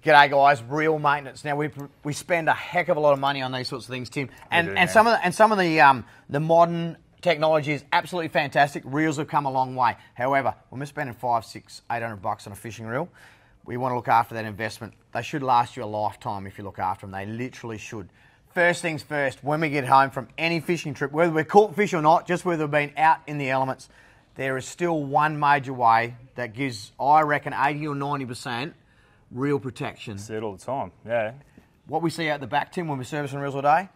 G'day guys, real maintenance. Now we spend a heck of a lot of money on these sorts of things, Tim, and some of the modern technology is absolutely fantastic. Reels have come a long way. However, when we're spending $500, $600, $800 on a fishing reel, we want to look after that investment. They should last you a lifetime if you look after them. They literally should. First things first, when we get home from any fishing trip, whether we're caught fish or not, just whether we've been out in the elements, there is still one major way that gives, I reckon, 80 or 90% reel protection. See it all the time, yeah. What we see out the back, Tim, when we're servicing reels all day,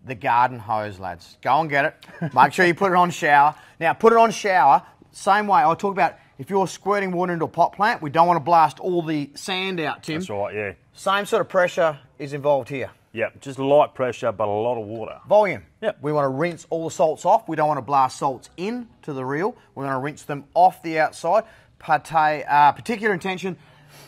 the garden hose, lads. Go and get it. Make sure you put it on shower. Now, put it on shower, same way. I'll talk about if you're squirting water into a pot plant, we don't want to blast all the sand out, Tim. That's right, yeah. Same sort of pressure is involved here. Yep, just light pressure, but a lot of water. Volume. Yep. We want to rinse all the salts off. We don't want to blast salts into the reel. We want to rinse them off the outside. Particular intention,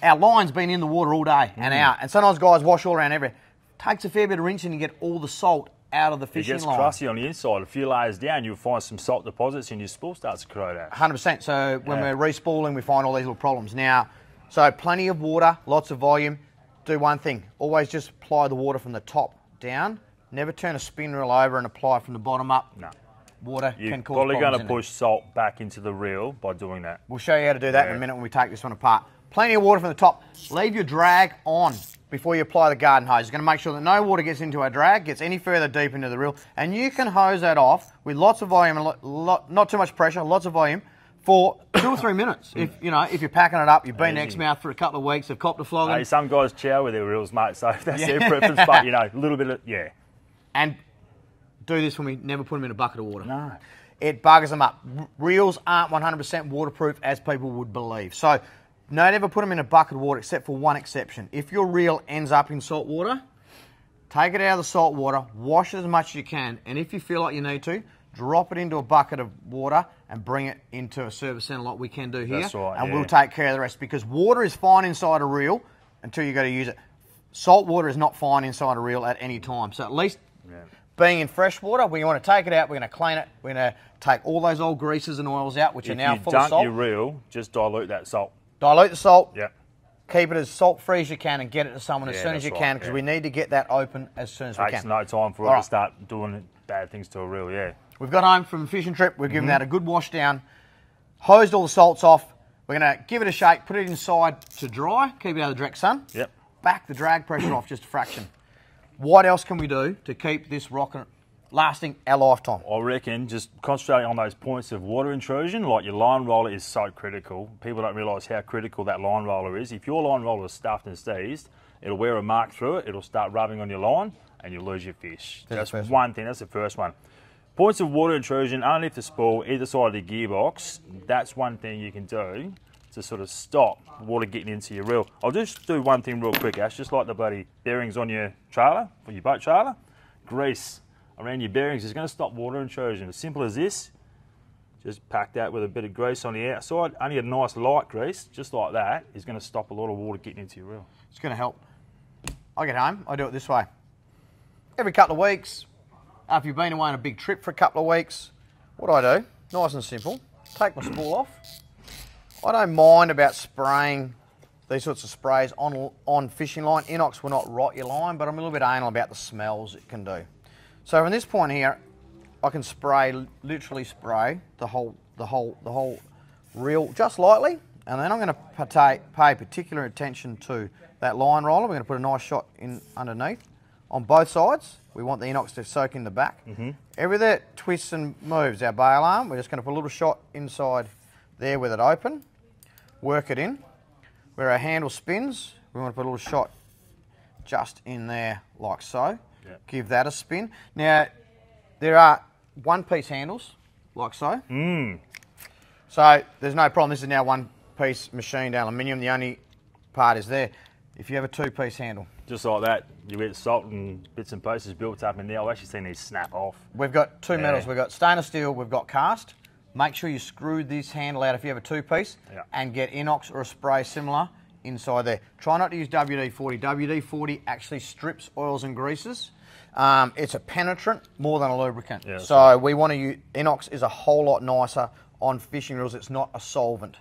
our line's been in the water all day and out. And sometimes guys wash all around everywhere. Takes a fair bit of rinsing to get all the salt out of the fishing line. It gets crusty on the inside. A few layers down, you'll find some salt deposits and your spool starts to corrode out. 100%. So when we're respooling, we find all these little problems. Now, so plenty of water, lots of volume. Do one thing. Always just apply the water from the top down. Never turn a spin reel over and apply from the bottom up. No. Water can cause problems. You're probably going to push salt back into the reel by doing that. We'll show you how to do that in a minute when we take this one apart. Plenty of water from the top. Leave your drag on before you apply the garden hose. You're going to make sure that no water gets into our drag, gets any further deep into the reel, and you can hose that off with lots of volume and not too much pressure, lots of volume for 2 or 3 minutes. If you're packing it up, you've been Exmouth for a couple of weeks, have copped a flogging. Hey, some guys chow with their reels, mate, so that's their preference, but a little bit of, And do this when we never put them in a bucket of water. No. It buggers them up. Reels aren't 100% waterproof as people would believe. So never put them in a bucket of water except for one exception. If your reel ends up in salt water, take it out of the salt water, wash it as much as you can, and if you feel like you need to, drop it into a bucket of water and bring it into a service centre like we can do here. That's right, and we'll take care of the rest, because water is fine inside a reel until you go to use it. Salt water is not fine inside a reel at any time. So at least being in fresh water, we want to take it out, we're going to clean it, we're going to take all those old greases and oils out, which are now full of salt. If you dunk your reel, just dilute that salt. Dilute the salt. Yep. Keep it as salt-free as you can and get it to someone as soon as you can, because we need to get that open as soon as we can. Takes no time for it to start doing bad things to a reel, We've got home from a fishing trip. We've given that a good wash down, hosed all the salts off. We're going to give it a shake, put it inside to dry, keep it out of the direct sun. Yep. Back the drag pressure off just a fraction. What else can we do to keep this rocket lasting our lifetime? I reckon just concentrating on those points of water intrusion, like your line roller is so critical. People don't realise how critical that line roller is. If your line roller is stuffed and seized, it'll wear a mark through it, it'll start rubbing on your line, and you'll lose your fish. That's one thing, that's the first one. Points of water intrusion underneath the spool, either side of the gearbox, that's one thing you can do to sort of stop water getting into your reel. I'll just do one thing real quick, Ash, just like the bloody bearings on your trailer, for your boat trailer. Grease around your bearings is going to stop water intrusion. As simple as this, just pack that with a bit of grease on the outside. Only a nice light grease, just like that, is going to stop a lot of water getting into your reel. It's going to help. I get home, I do it this way. Every couple of weeks, after you've been away on a big trip for a couple of weeks, what I do, nice and simple, take my spool off. I don't mind about spraying these sorts of sprays on fishing line. Inox will not rot your line, but I'm a little bit anal about the smells it can do. So from this point here, I can spray, literally spray the whole reel just lightly, and then I'm going to pay particular attention to that line roller. We're going to put a nice shot in underneath on both sides. We want the inox to soak in the back. Everything that twists and moves our bail arm, we're just going to put a little shot inside there with it open, work it in. Where our handle spins, we want to put a little shot just in there like so. Give that a spin. Now, there are one-piece handles like so. So there's no problem. This is now one-piece machined aluminium. The only part is there. If you have a two-piece handle. Just like that, you get salt and bits and pieces built up in there. I've actually seen these snap off. We've got two metals. We've got stainless steel, we've got cast. Make sure you screw this handle out if you have a two-piece and get inox or a spray similar inside there. Try not to use WD-40. WD-40 actually strips oils and greases. It's a penetrant more than a lubricant. So we want to use, inox is a whole lot nicer on fishing reels. It's not a solvent.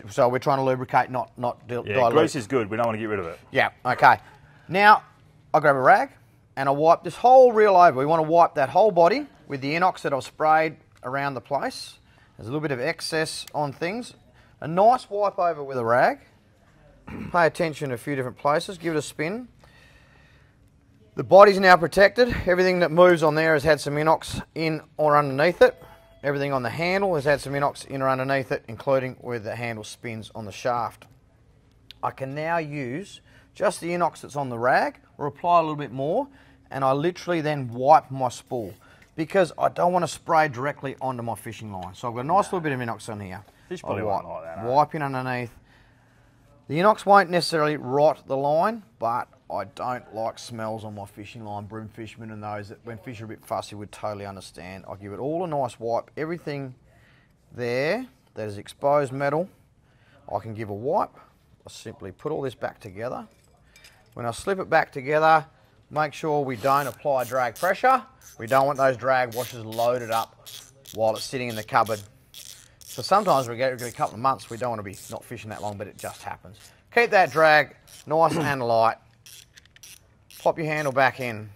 So we're trying to lubricate, not dilute. Grease is good. We don't want to get rid of it. Yeah, okay. Now, I grab a rag and I wipe this whole reel over. We want to wipe that whole body with the inox that I've sprayed around the place. There's a little bit of excess on things. A nice wipe over with a rag. Pay attention to a few different places. Give it a spin. The body's now protected. Everything that moves on there has had some inox in or underneath it. Everything on the handle has had some inox in or underneath it, including where the handle spins on the shaft. I can now use just the inox that's on the rag, or apply a little bit more, and I literally then wipe my spool because I don't want to spray directly onto my fishing line. So I've got a nice little bit of inox on here. Fish probably won't like that. Wiping underneath. The inox won't necessarily rot the line, but I don't like smells on my fishing line. Broom fishermen and those that when fish are a bit fussy would totally understand. I give it all a nice wipe. Everything there that is exposed metal, I can give a wipe. I simply put all this back together. When I slip it back together, make sure we don't apply drag pressure. We don't want those drag washers loaded up while it's sitting in the cupboard. So sometimes we get a couple of months, we don't want to be not fishing that long, but it just happens. Keep that drag nice and light. Pop your handle back in.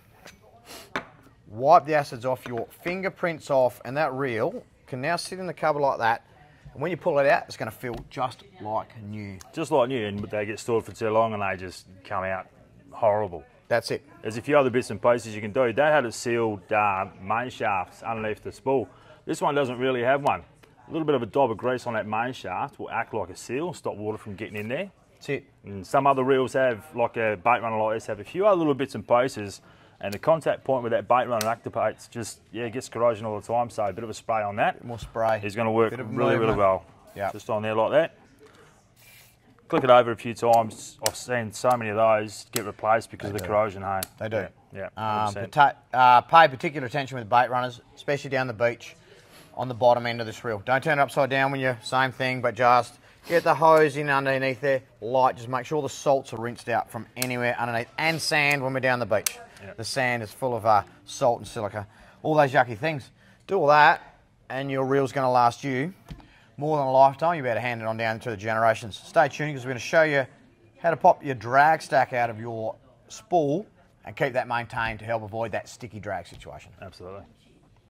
Wipe the acids off, your fingerprints off, and that reel can now sit in the cupboard like that. And when you pull it out, it's going to feel just like new. Just like new, and they get stored for too long and they just come out horrible. That's it. There's a few other bits and pieces you can do. That had a sealed main shaft underneath the spool. This one doesn't really have one. A little bit of a dab of grease on that main shaft will act like a seal and stop water from getting in there. That's it. And some other reels have, like a bait runner like this, have a few other little bits and pieces, and the contact point where that bait runner activates just, gets corrosion all the time, so a bit of a spray on that. More spray. Is going to work really well. Yeah. Just on there like that. Click it over a few times. I've seen so many of those get replaced because of the corrosion, hey? They do. Yeah. Pay particular attention with bait runners, especially down the beach on the bottom end of this reel. Don't turn it upside down when you're same thing, but just get the hose in underneath there, light, just make sure the salts are rinsed out from anywhere underneath, and sand when we're down the beach. Yep. The sand is full of salt and silica, all those yucky things. Do all that and your reel's going to last you more than a lifetime. You better hand it on down to the generations. Stay tuned because we're going to show you how to pop your drag stack out of your spool and keep that maintained to help avoid that sticky drag situation. Absolutely.